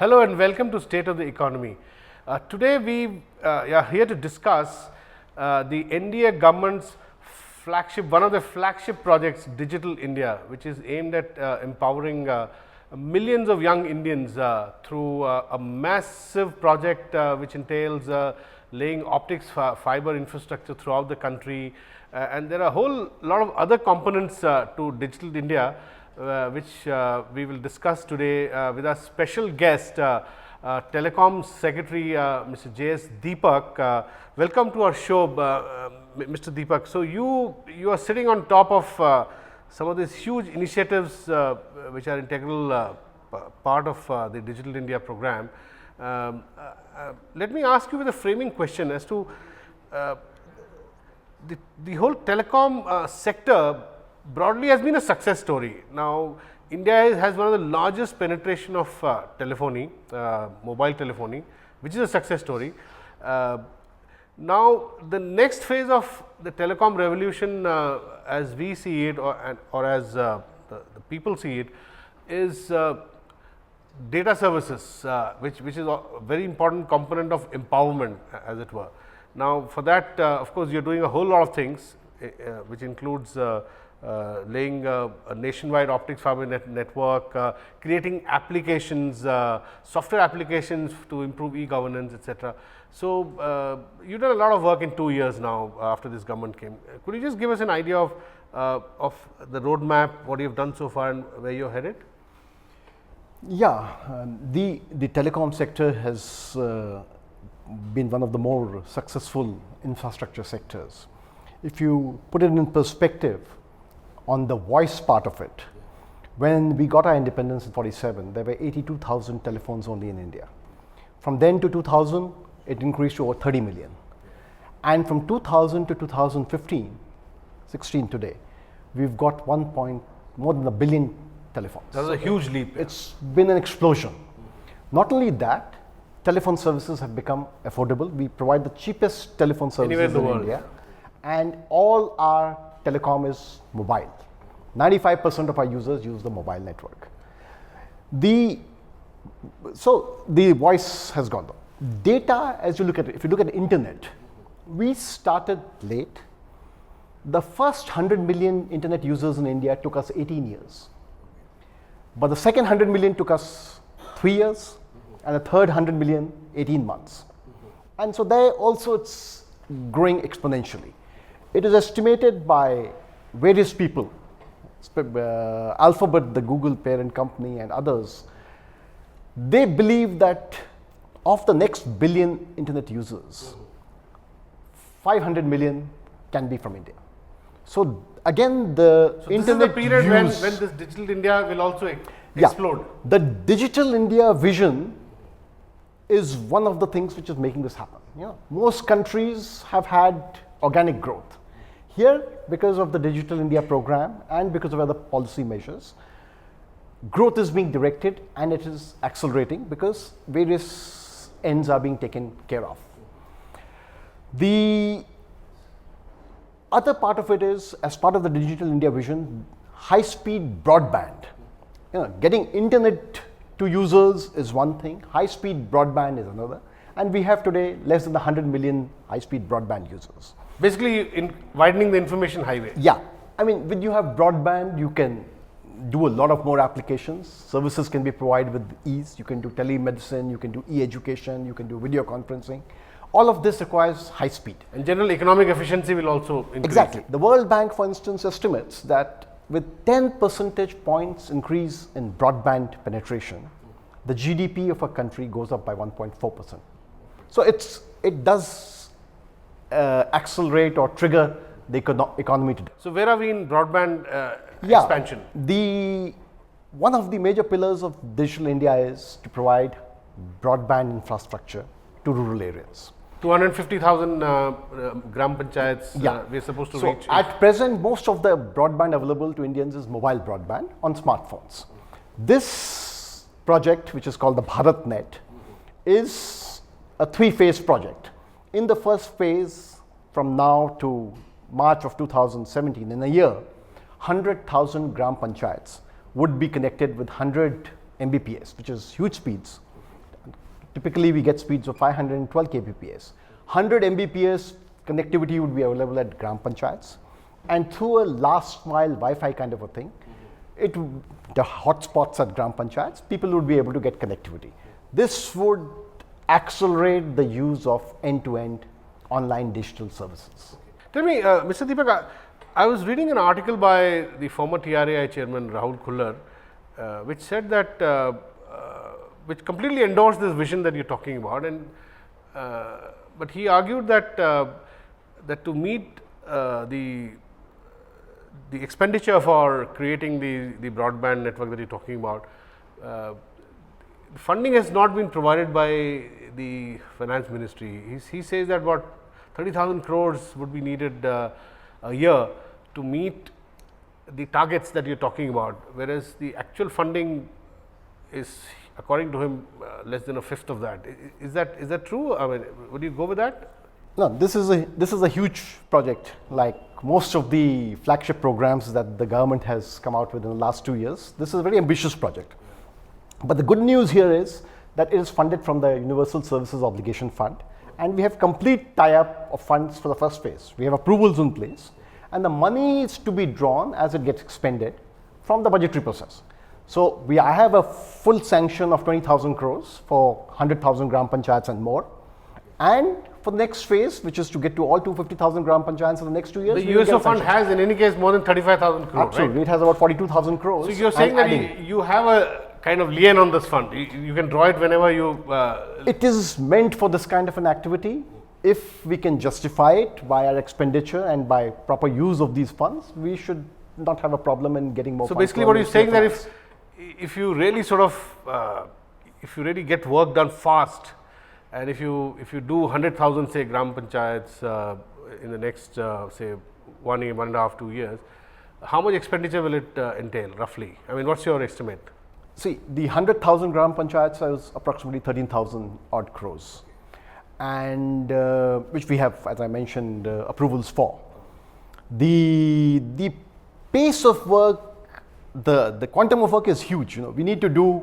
Hello and welcome to State of the Economy. Today we are here to discuss the NDA government's flagship, one of the flagship projects, Digital India, which is aimed at empowering millions of young Indians through a massive project which entails laying optics fiber infrastructure throughout the country, and there are a whole lot of other components to Digital India which we will discuss today with our special guest, Telecom Secretary Mr. J S Deepak. Welcome to our show, Mr. Deepak. So you are sitting on top of some of these huge initiatives which are integral part of the Digital India program. Let me ask you with a framing question as to the whole telecom sector broadly has been a success story. Now, India has one of the largest penetration of telephony, mobile telephony, which is a success story. Now, the next phase of the telecom revolution as we see it or as the people see it is data services, which is a very important component of empowerment, as it were. Now, for that of course, you are doing a whole lot of things which includes laying a nationwide optics fiber network, creating applications, software applications to improve e-governance, etc. So, you have done a lot of work in 2 years now after this government came. Could you just give us an idea of the roadmap, what you have done so far and where you are headed? Yeah, the telecom sector has been one of the more successful infrastructure sectors. If you put it in perspective, on the voice part of it, when we got our independence in 47, there were 82,000 telephones only in India. From then to 2000, it increased to over 30 million. And from 2000 to 2015, 16 today, we've got more than a billion telephones. That was a huge leap. It's been an explosion. Not only that, telephone services have become affordable. We provide the cheapest telephone services in India, and all our telecom is mobile. 95% of our users use the mobile network. So the voice has gone down. Data, as you look at it, if you look at the internet, we started late. The first 100 million internet users in India took us 18 years. But the second 100 million took us 3 years, and the third 100 million, 18 months. And so there also it's growing exponentially. It is estimated by various people, Alphabet, the Google parent company, and others. They believe that of the next billion internet users, 500 million can be from India. So again, the internet this is the period when use, this Digital India will also explode. Yeah, the Digital India vision is one of the things which is making this happen. Most countries have had organic growth. Here, because of the Digital India program and because of other policy measures, growth is being directed and it is accelerating because various ends are being taken care of. The other part of it is, as part of the Digital India vision, high-speed broadband. Getting internet to users is one thing, high-speed broadband is another, and we have today less than 100 million high-speed broadband users. Basically, widening the information highway. Yeah, I mean, when you have broadband, you can do a lot of more applications. Services can be provided with ease. You can do telemedicine, you can do e-education, you can do video conferencing. All of this requires high speed. And general economic efficiency will also increase. Exactly. The World Bank, for instance, estimates that with 10 percentage points increase in broadband penetration, the GDP of a country goes up by 1.4%. So it does accelerate or trigger the economy today. So where are we in broadband expansion? One of the major pillars of Digital India is to provide broadband infrastructure to rural areas. 250,000 gram panchayats we are supposed to reach. At present, most of the broadband available to Indians is mobile broadband on smartphones. This project, which is called the BharatNet, is a 3-phase project. In the first phase, from now to March of 2017, in a year, 100,000 gram panchayats would be connected with 100 Mbps, which is huge speeds, Typically, we get speeds of 512 kbps. 100 mbps connectivity would be available at gram panchayats, and through a last mile Wi-Fi kind of a thing, the hotspots at gram panchayats, people would be able to get connectivity. This would accelerate the use of end-to-end online digital services. Tell me, Mr. Deepak, I was reading an article by the former TRAI chairman Rahul Khullar, which said that, which completely endorsed this vision that you're talking about, and but he argued that that to meet the expenditure for creating the broadband network that you're talking about, funding has not been provided by the finance ministry. He says that what 30,000 crores would be needed a year to meet the targets that you're talking about, whereas the actual funding is, according to him, less than a fifth of that. Is that true? I mean, would you go with that? No, this is a huge project. Like most of the flagship programs that the government has come out with in the last 2 years, this is a very ambitious project. But the good news here is that it is funded from the Universal Services Obligation Fund, and we have complete tie-up of funds for the first phase. We have approvals in place, and the money is to be drawn as it gets expended from the budgetary process. So I have a full sanction of 20,000 crores for 100,000 gram panchayats and more. And for the next phase, which is to get to all 250,000 gram panchayats in the next 2 years. The USO fund has in any case more than 35,000 crores. Absolutely, right? It has about 42,000 crores. So you're saying that you have a kind of lien on this fund. You can draw it whenever you. It is meant for this kind of an activity. If we can justify it by our expenditure and by proper use of these funds, we should not have a problem in getting more. So basically, what you're saying that if you really sort of if you really get work done fast, and if you do 100,000 say gram panchayats in the next say 1 year, 1.5, 2 years, how much expenditure will it entail roughly? I mean, what's your estimate? See, the 100,000 gram panchayats is approximately 13,000 odd crores, and which we have, as I mentioned, approvals for. The pace of work, the quantum of work is huge. We need to do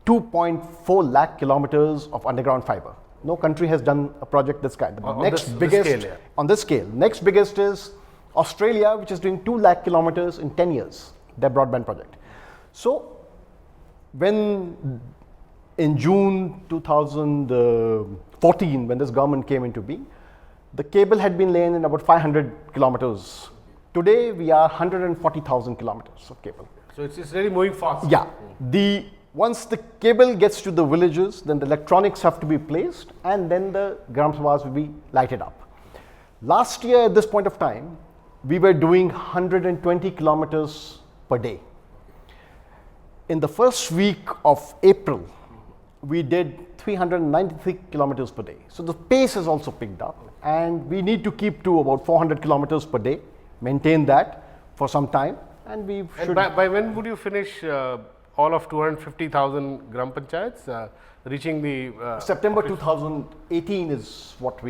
2.4 lakh kilometers of underground fiber. No country has done a project this kind. On this scale. Next biggest is Australia, which is doing 2 lakh kilometers in 10 years, their broadband project. So when in June 2014, when this government came into being, the cable had been laid in about 500 kilometers. Today we are 140,000 kilometers of cable. So it's really moving fast. Yeah. Once the cable gets to the villages, then the electronics have to be placed, and then the gram sabhas will be lighted up. Last year at this point of time, we were doing 120 kilometers per day. In the first week of April, we did 393 kilometers per day. So the pace has also picked up, and we need to keep to about 400 kilometers per day, maintain that for some time, and we should. And by when would you finish all of 250,000 gram panchayats, reaching the September 2018 is what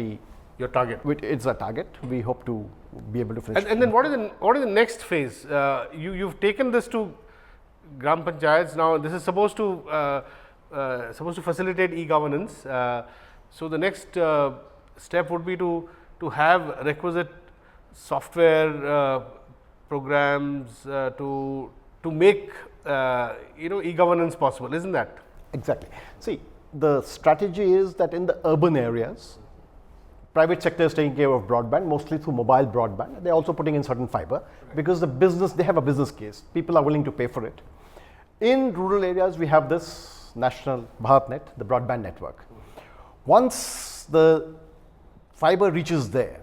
your target. It's a target. We hope to be able to finish. And then what is the next phase? You've taken this to gram panchayats. Now this is supposed to facilitate e-governance. So the next step would be to have requisite software programs to make e-governance possible, isn't that? Exactly. See, the strategy is that in the urban areas, private sector is taking care of broadband, mostly through mobile broadband. They're also putting in certain fiber because they have a business case. People are willing to pay for it. In rural areas, we have this national BharatNet, the broadband network. Once the fiber reaches there,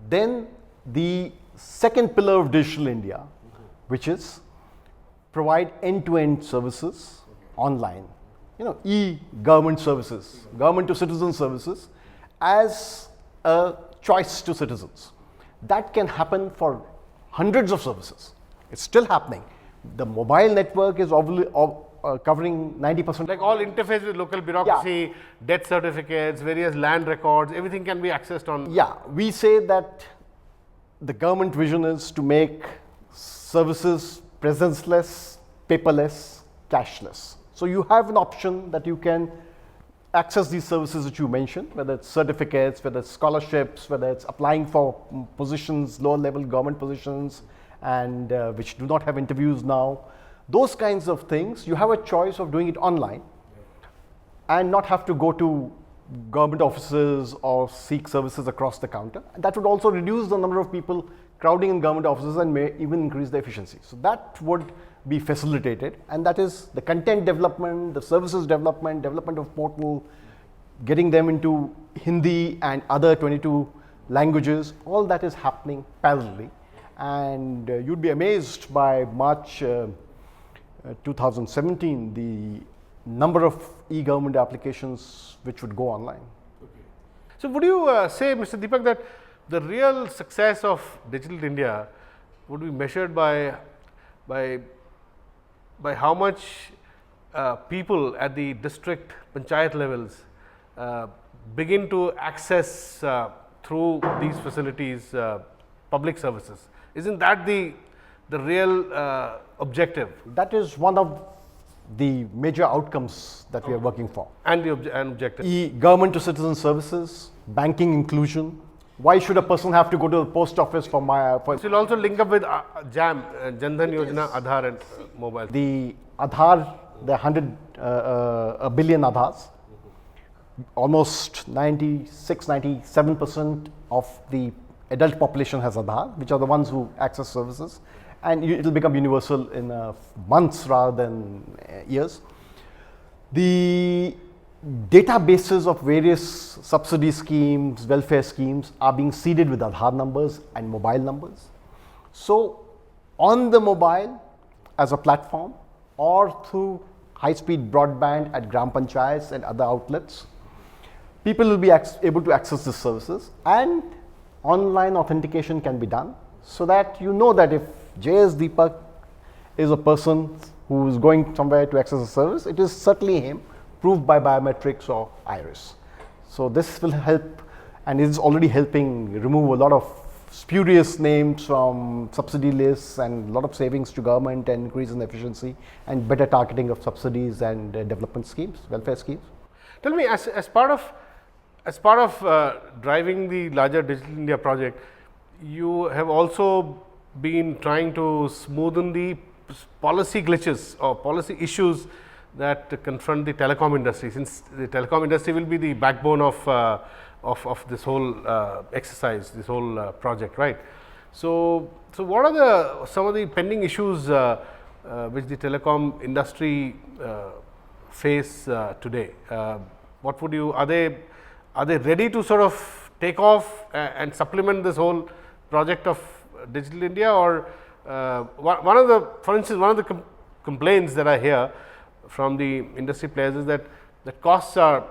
then the second pillar of Digital India, which is provide end-to-end services online, e-government services, government to citizen services as a choice to citizens. That can happen for hundreds of services. It's still happening. The mobile network is covering 90%. Like all interface with local bureaucracy, death certificates, various land records, everything can be accessed on. Yeah, we say that the government vision is to make services presence-less, paperless, cashless. So you have an option that you can access these services that you mentioned, whether it's certificates, whether it's scholarships, whether it's applying for positions, lower level government positions, and which do not have interviews now. Those kinds of things, you have a choice of doing it online and not have to go to government offices or seek services across the counter. And that would also reduce the number of people crowding in government offices and may even increase the efficiency. So that would be facilitated, and that is the content development, the services development, development of portal, getting them into Hindi and other 22 languages. All that is happening parallelly, and you'd be amazed by March 2017 the number of e-government applications which would go online. Okay. So would you say, Mr. Deepak, that the real success of Digital India would be measured by how much people at the district panchayat levels begin to access through these facilities public services? Isn't that the real objective? That is one of the major outcomes that we are working for. And the objective? Government to citizen services, banking inclusion. Why should a person have to go to the post office for my... It will also link up with JAM, Jan Dhan Yojana, Aadhaar and mobile. The Aadhaar, the 100 billion Aadhaars, almost 96-97% of the adult population has Aadhaar, which are the ones who access services, and it will become universal in months rather than years. The databases of various subsidy schemes, welfare schemes are being seeded with Aadhaar numbers and mobile numbers. So on the mobile as a platform or through high-speed broadband at gram panchayats and other outlets, people will be able to access the services, and online authentication can be done so that you know that if J S Deepak is a person who is going somewhere to access a service, it is certainly him, proved by biometrics or iris. So this will help, and is already helping remove a lot of spurious names from subsidy lists and a lot of savings to government and increase in efficiency and better targeting of subsidies and development schemes, welfare schemes. Tell me, as part of driving the larger Digital India project, you have also been trying to smoothen the policy glitches or policy issues that confront the telecom industry, since the telecom industry will be the backbone of this whole exercise, this whole project, right? So what are some of the pending issues which the telecom industry face today? What would you, are they ready to sort of take off and supplement this whole project of Digital India, or one of the, for instance, one of the complaints that I hear from the industry players is that the costs are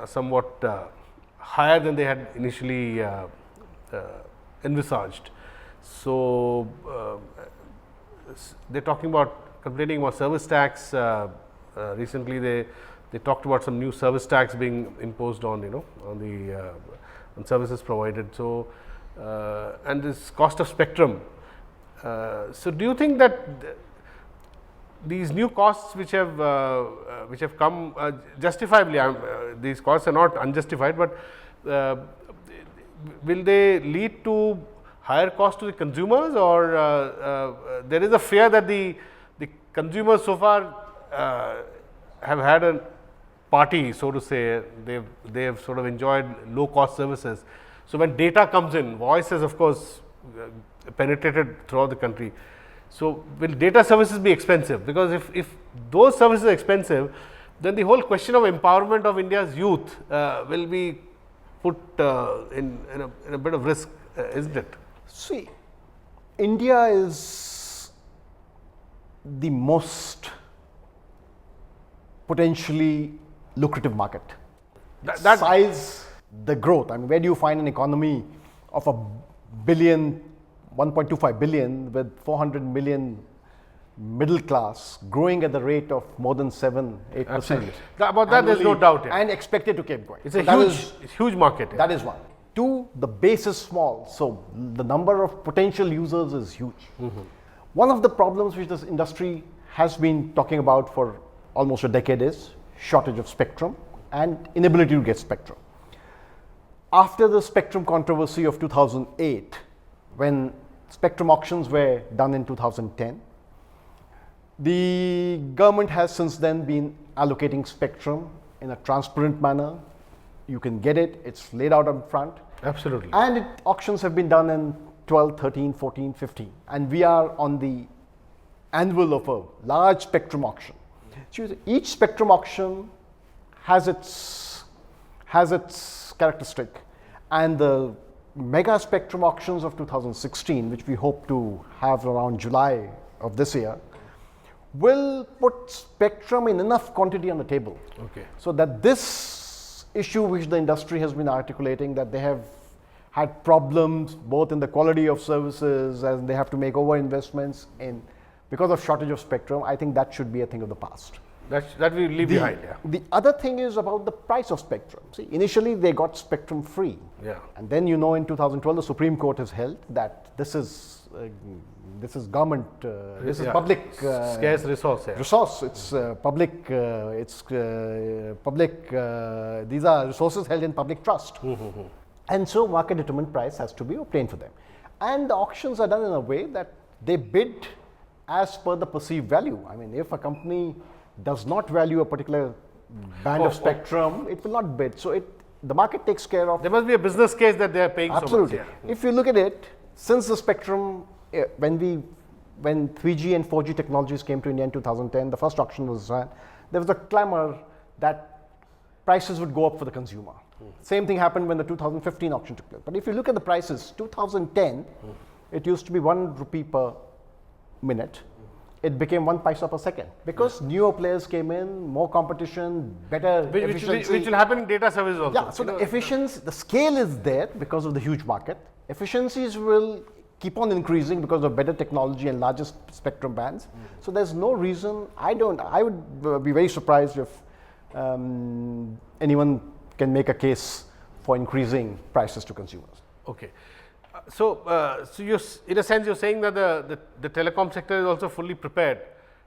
somewhat higher than they had initially envisaged. So they're talking about, complaining about service tax. Recently they talked about some new service tax being imposed on, on the on services provided. So and this cost of spectrum. So do you think that these new costs which have come justifiably, these costs are not unjustified, but will they lead to higher cost to the consumers, or there is a fear that the consumers so far have had a party, so to say, they have sort of enjoyed low cost services. So when data comes in, voice has of course penetrated throughout the country. So will data services be expensive? Because if those services are expensive, then the whole question of empowerment of India's youth will be put in a bit of risk, isn't it? See, India is the most potentially lucrative market. That size, the growth. I mean, where do you find an economy of $1.25 billion with 400 million middle class growing at the rate of more than 7-8%? About that, there's no doubt. And expected to keep going. It's a huge market. That is one. Two, the base is small, so the number of potential users is huge. One of the problems which this industry has been talking about for almost a decade is shortage of spectrum and inability to get spectrum. After the spectrum controversy of 2008, when spectrum auctions were done in 2010, the government has since then been allocating spectrum in a transparent manner. You can get it, it's laid out up front. Absolutely. And auctions have been done in 12, 13, 14, 15. And we are on the annual of a large spectrum auction. So each spectrum auction has its characteristic. And the mega spectrum auctions of 2016, which we hope to have around July of this year, will put spectrum in enough quantity on the table. Okay. So that this issue which the industry has been articulating, that they have had problems both in the quality of services and they have to make over investments in because of shortage of spectrum, I think that should be a thing of the past. That we leave behind. Yeah. The other thing is about the price of spectrum. See, initially they got spectrum free. Yeah. And then in 2012 the Supreme Court has held that this is government, this is public scarce resource. Yeah. resource. It's public. These are resources held in public trust, and so market determined price has to be obtained for them. And the auctions are done in a way that they bid as per the perceived value. I mean, if a company does not value a particular band of spectrum, it will not bid. So the market takes care of. There must be a business case that they are paying Absolutely. so much. Yeah. If you look at it, since the spectrum, when 3G and 4G technologies came to India in 2010, the first auction was run, there was a clamor that prices would go up for the consumer. Same thing happened when the 2015 auction took place. But if you look at the prices, 2010, it used to be 1 rupee per minute. It became 1 paisa per second because newer players came in, more competition, better efficiency. Which will happen in data services also. Yeah, so the efficiency, the scale is there because of the huge market. Efficiencies will keep on increasing because of better technology and larger spectrum bands. So there's no reason, I would be very surprised if anyone can make a case for increasing prices to consumers. Okay. So you're, in a sense, you're saying that the telecom sector is also fully prepared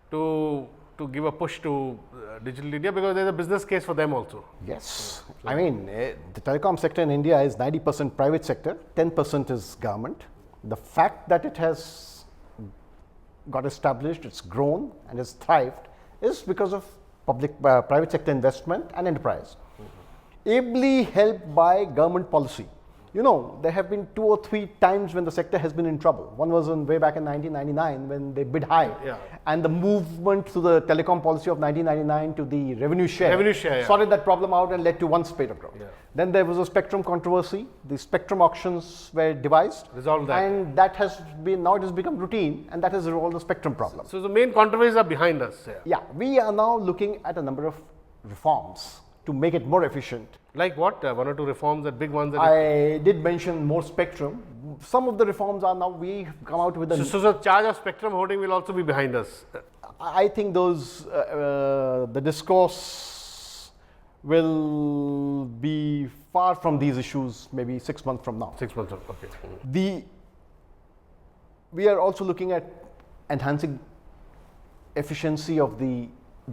to give a push to digital India because there's a business case for them also. Yes. I mean, the telecom sector in India is 90% private sector, 10% is government. The fact that it has got established, it's grown and has thrived is because of private sector investment and enterprise. Ably helped by government policy. You know, there have been 2 or 3 times when the sector has been in trouble. One was way back in 1999 when they bid high. Yeah. And the movement to the telecom policy of 1999 to the revenue share, yeah. sorted that problem out and led to one spate of growth. Yeah. Then there was a spectrum controversy. The spectrum auctions were devised. Resolved that. And that has been, now it has become routine and that has resolved the spectrum problem. So the main controversies are behind us. Yeah. Yeah, we are now looking at a number of reforms to make it more efficient. Like what? 1 or 2 reforms, that big ones? That I did mention more spectrum. Some of the reforms are now, we come out with a... So the charge of spectrum holding will also be behind us. I think those, the discourse will be far from these issues maybe 6 months from now. 6 months, okay. We are also looking at enhancing efficiency of the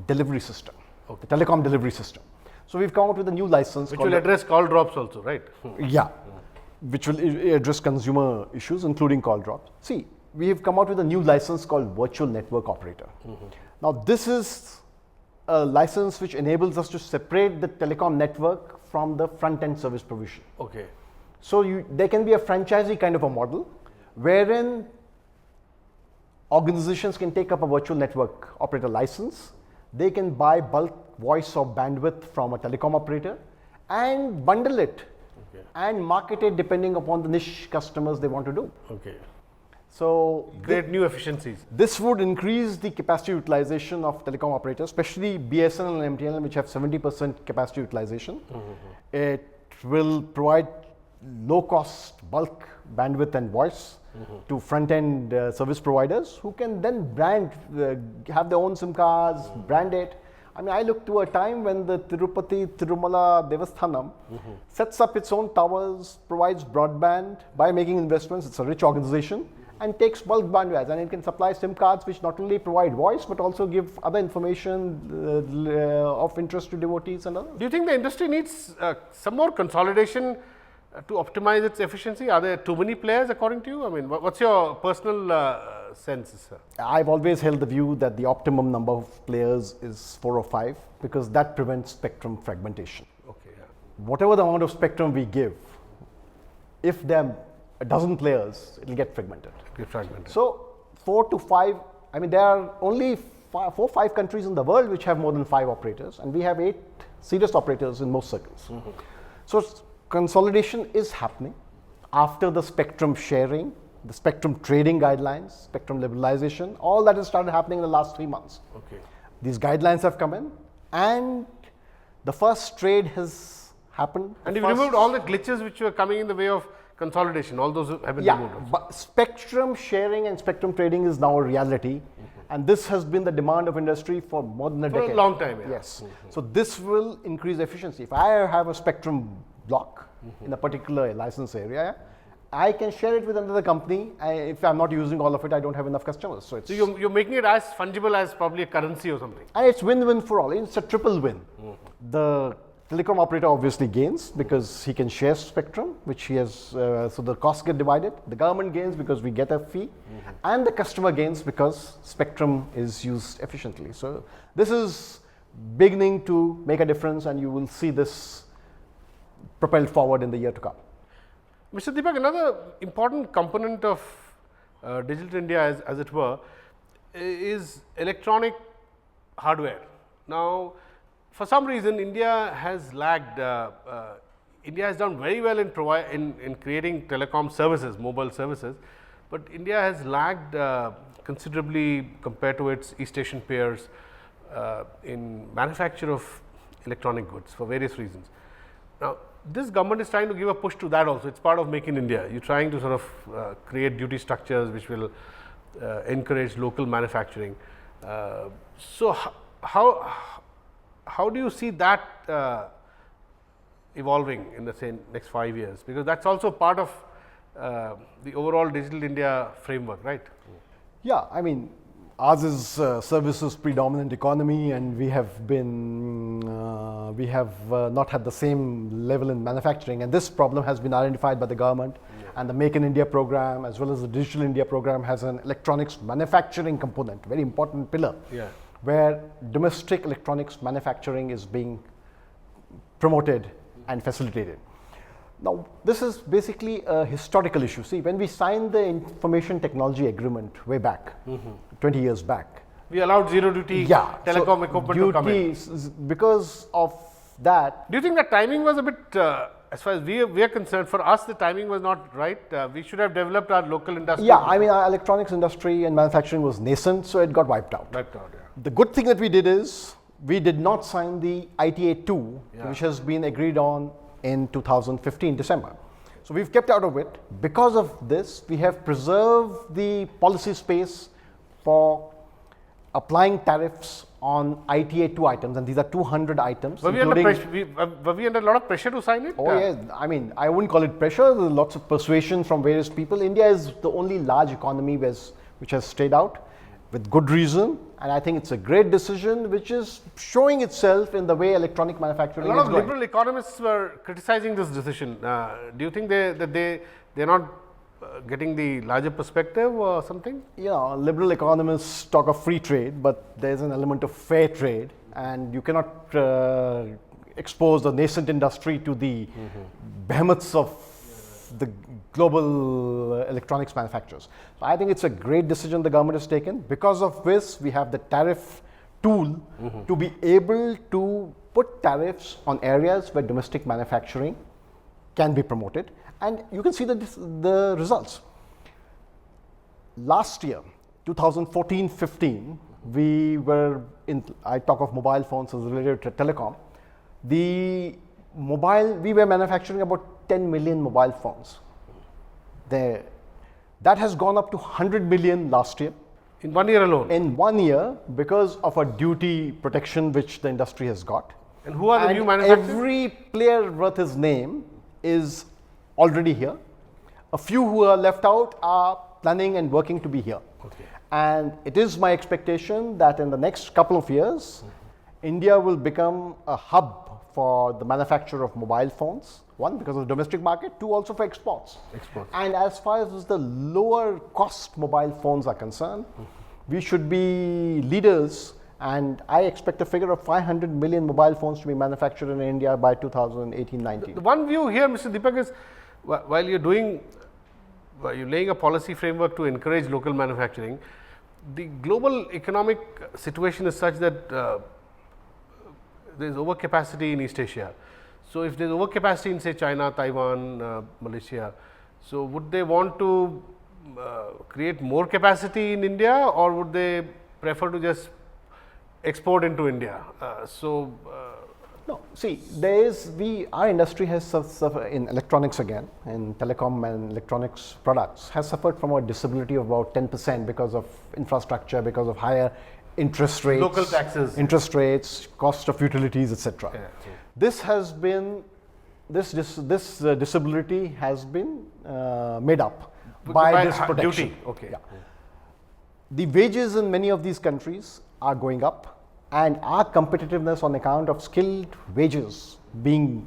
delivery system, the telecom delivery system. So we've come out with a new license. Which will address call drops also, right? Yeah, which will address consumer issues, including call drops. See, we have come out with a new license called Virtual Network Operator. Now, this is a license which enables us to separate the telecom network from the front-end service provision. Okay. So there can be a franchisee kind of a model wherein organizations can take up a virtual network operator license. They can buy bulk voice or bandwidth from a telecom operator and bundle it and market it depending upon the niche customers they want to do. Okay. So great new efficiencies. This would increase the capacity utilization of telecom operators, especially BSNL and MTNL, which have 70% capacity utilization. It will provide low cost bulk bandwidth and voice to front-end service providers who can then brand, have their own SIM cards, brand it. I mean, I look to a time when the Tirupati Tirumala Devasthanam sets up its own towers, provides broadband by making investments. It's a rich organization and takes bulk bandwidth, and it can supply SIM cards which not only provide voice but also give other information of interest to devotees and others. Do you think the industry needs some more consolidation to optimize its efficiency? Are there too many players according to you? I mean, what's your personal sense, sir? I've always held the view that the optimum number of players is 4 or 5 because that prevents spectrum fragmentation. Okay. Yeah. Whatever the amount of spectrum we give, if there are a dozen players, it will get fragmented. So 4 to 5, I mean, there are only 4 or 5 countries in the world which have more than 5 operators, and we have 8 serious operators in most circles. So consolidation is happening after the spectrum sharing, the spectrum trading guidelines, spectrum liberalization, all that has started happening in the last 3 months. Okay. These guidelines have come in, and the first trade has happened. And you've removed all the glitches which were coming in the way of consolidation, all those have been removed. Yeah, but spectrum sharing and spectrum trading is now a reality, and this has been the demand of industry for more than a decade. For a long time, yeah. Yes. So this will increase efficiency. If I have a spectrum block in a particular license area, I can share it with another company. If I'm not using all of it, I don't have enough customers. So you're making it as fungible as probably a currency or something. And it's win-win for all. It's a triple win. The telecom operator obviously gains because he can share spectrum, which he has, so the costs get divided. The government gains because we get a fee, and the customer gains because spectrum is used efficiently. So this is beginning to make a difference, and you will see this propelled forward in the year to come. Mr. Deepak, another important component of Digital India, as it were, is electronic hardware. Now, for some reason, India has lagged. India has done very well in creating telecom services, mobile services, but India has lagged considerably compared to its East Asian peers in manufacture of electronic goods for various reasons. Now, this government is trying to give a push to that also. It's part of Make in India. You're trying to sort of create duty structures which will encourage local manufacturing. So, how do you see that evolving in the next 5 years? Because that's also part of the overall Digital India framework, right? Yeah, I mean, ours is services predominant economy, and we have been not had the same level in manufacturing, and this problem has been identified by the government. And the Make in India program, as well as the Digital India program, has an electronics manufacturing component, very important pillar, where domestic electronics manufacturing is being promoted and facilitated. Now, this is basically a historical issue. See, when we signed the information technology agreement way back, 20 years back, we allowed zero duty telecom equipment to come in. Because of that. Do you think the timing was a bit, as far as we are concerned, for us the timing was not right? We should have developed our local industry. Yeah, I mean, our electronics industry and manufacturing was nascent, so it got wiped out. The good thing that we did is, we did not sign the ITA 2, which has been agreed on in 2015 December. So we've kept out of it. Because of this, we have preserved the policy space for applying tariffs on ITA 2 items, and these are 200 items. Were we under a lot of pressure to sign it? Oh yes, I mean, I wouldn't call it pressure. There's lots of persuasion from various people. India is the only large economy which has stayed out with good reason, and I think it's a great decision which is showing itself in the way electronic manufacturing is going. A lot of liberal economists were criticizing this decision. Do you think they're not getting the larger perspective or something? You know, liberal economists talk of free trade, but there's an element of fair trade, and you cannot expose the nascent industry to the behemoths of the global electronics manufacturers. So I think it's a great decision the government has taken. Because of this, we have the tariff tool to be able to put tariffs on areas where domestic manufacturing can be promoted, and you can see the results. Last year, 2014-15, I talk of mobile phones as related to telecom. We were manufacturing about 10 million mobile phones. That has gone up to 100 million last year. In 1 year alone? In 1 year, because of a duty protection which the industry has got. And who are the new manufacturers? Every player worth his name is already here. A few who are left out are planning and working to be here. Okay. And it is my expectation that in the next couple of years, India will become a hub for the manufacture of mobile phones. One, because of the domestic market. Two, also for exports. And as far as the lower cost mobile phones are concerned, we should be leaders, and I expect a figure of 500 million mobile phones to be manufactured in India by 2018-19. The one view here, Mr. Deepak, is while you're laying a policy framework to encourage local manufacturing, the global economic situation is such that there is overcapacity in East Asia. So, if there is overcapacity in say China, Taiwan, Malaysia, so would they want to create more capacity in India, or would they prefer to just export into India? No, see, our industry has suffered in electronics again, in telecom and electronics products, has suffered from a disability of about 10% because of infrastructure, because of higher interest rates, local taxes, interest rates, cost of utilities, etc. Yeah. This has been, this disability has been made up by this protection. Duty. Okay. Yeah. The wages in many of these countries are going up, and our competitiveness on account of skilled wages being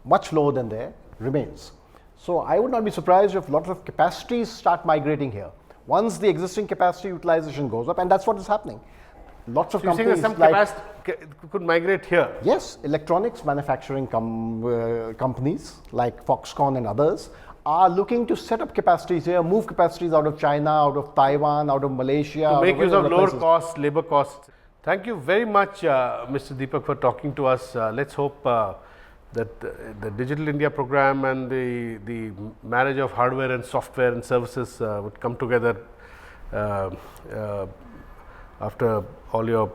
much lower than there remains. So I would not be surprised if lots of capacities start migrating here. Once the existing capacity utilization goes up, and that's what is happening. Lots of companies some capacity could migrate here. Yes, electronics manufacturing companies like Foxconn and others are looking to set up capacities here, move capacities out of China, out of Taiwan, out of Malaysia. To make use of lower cost, labor costs. Thank you very much, Mr. Deepak, for talking to us. Let's hope that the Digital India program and the marriage of hardware and software and services would come together after all your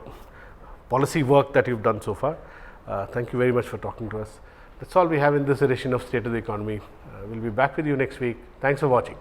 policy work that you've done so far. Thank you very much for talking to us. That's all we have in this edition of State of the Economy. We'll be back with you next week. Thanks for watching.